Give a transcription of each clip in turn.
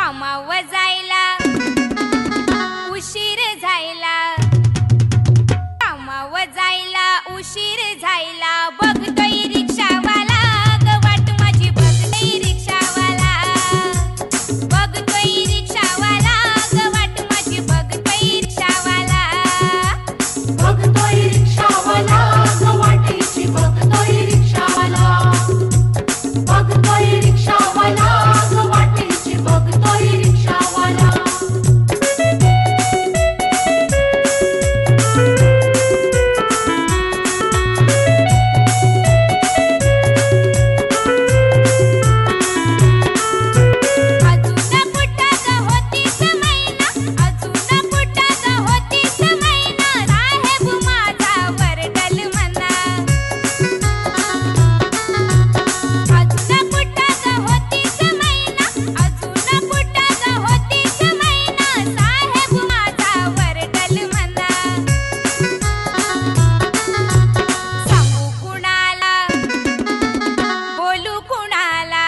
कामावर जायला उशीर झायला, कामावर जायला उशीर झायला, बघतोय रिक्षावाला ग वाट माझी, बघतोय रिक्षावाला, बघतोय रिक्षावाला ग वाट माझी, बघतोय रिक्षावाला, बघतोय रिक्षावाला ग वाटेची, बघतोय रिक्षावाला, बघतोय रिक्षावाला ग वाटेची, बघतोय रिक्षावाला. अजून कुठं ग होतीस मैना, अजून कुठं ग होतीस मैना, साहेब माझा वरडल म्हणा. अजून कुठं ग होतीस मैना, अजून कुठं ग होतीस मैना, साहेब माझा वरडल म्हणा. सांगू कुणाला, बोलू कुणाला,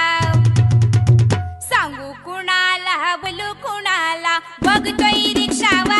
सांगू कुणाला, बोलू कुणाला, बघतोय रिक्षावाला